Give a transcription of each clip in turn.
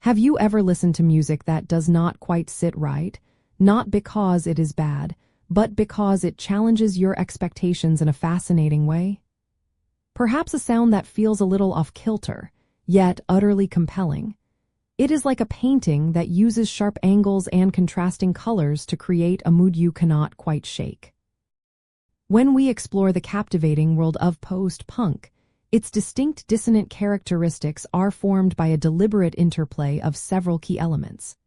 Have you ever listened to music that does not quite sit right? Not because it is bad, but because it challenges your expectations in a fascinating way? Perhaps a sound that feels a little off-kilter, yet utterly compelling. It is like a painting that uses sharp angles and contrasting colors to create a mood you cannot quite shake. When we explore the captivating world of post-punk, its distinct dissonant characteristics are formed by a deliberate interplay of several key elements.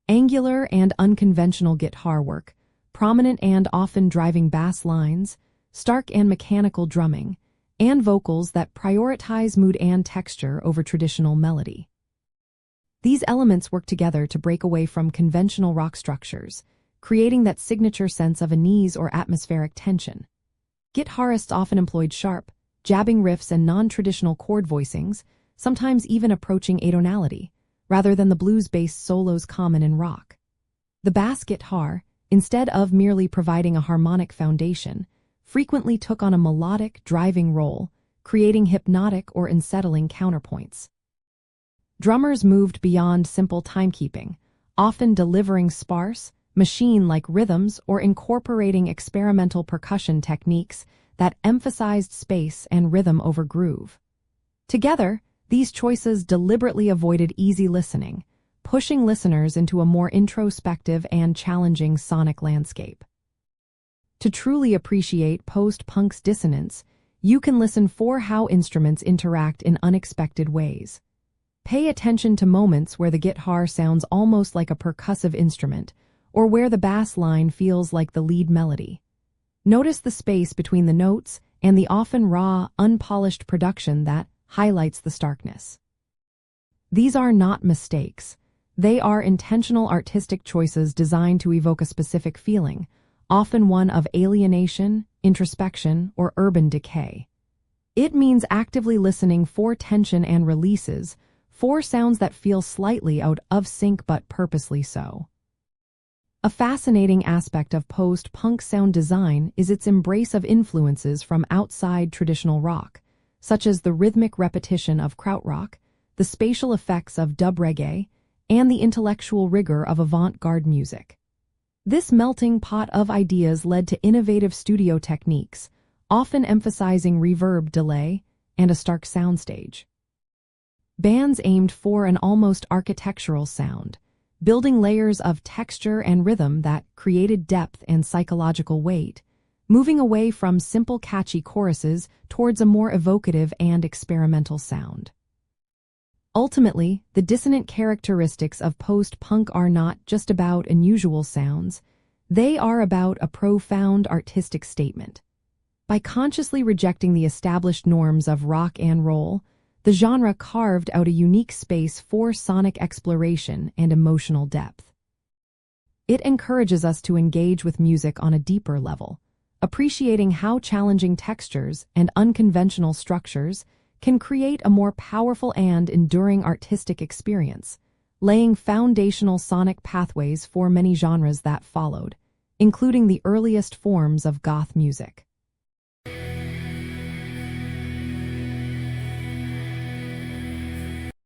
Angular and unconventional guitar work, prominent and often driving bass lines, stark and mechanical drumming, and vocals that prioritize mood and texture over traditional melody. These elements work together to break away from conventional rock structures, creating that signature sense of unease or atmospheric tension. Guitarists often employed sharp, jabbing riffs and non-traditional chord voicings, sometimes even approaching atonality, rather than the blues-based solos common in rock. The bass guitar, instead of merely providing a harmonic foundation, frequently took on a melodic, driving role, creating hypnotic or unsettling counterpoints. Drummers moved beyond simple timekeeping, often delivering sparse, machine-like rhythms or incorporating experimental percussion techniques that emphasized space and rhythm over groove. Together, these choices deliberately avoided easy listening, pushing listeners into a more introspective and challenging sonic landscape. To truly appreciate post-punk's dissonance, you can listen for how instruments interact in unexpected ways. Pay attention to moments where the guitar sounds almost like a percussive instrument, or where the bass line feels like the lead melody. Notice the space between the notes and the often raw, unpolished production that highlights the starkness. These are not mistakes. They are intentional artistic choices designed to evoke a specific feeling, often one of alienation, introspection, or urban decay. It means actively listening for tension and releases, for sounds that feel slightly out of sync but purposely so. A fascinating aspect of post-punk sound design is its embrace of influences from outside traditional rock, such as the rhythmic repetition of krautrock, the spatial effects of dub reggae, and the intellectual rigor of avant-garde music. This melting pot of ideas led to innovative studio techniques, often emphasizing reverb delay and a stark soundstage. Bands aimed for an almost architectural sound, building layers of texture and rhythm that created depth and psychological weight, moving away from simple catchy choruses towards a more evocative and experimental sound. Ultimately, the dissonant characteristics of post-punk are not just about unusual sounds, they are about a profound artistic statement. By consciously rejecting the established norms of rock and roll, the genre carved out a unique space for sonic exploration and emotional depth. It encourages us to engage with music on a deeper level, appreciating how challenging textures and unconventional structures can create a more powerful and enduring artistic experience, laying foundational sonic pathways for many genres that followed, including the earliest forms of goth music.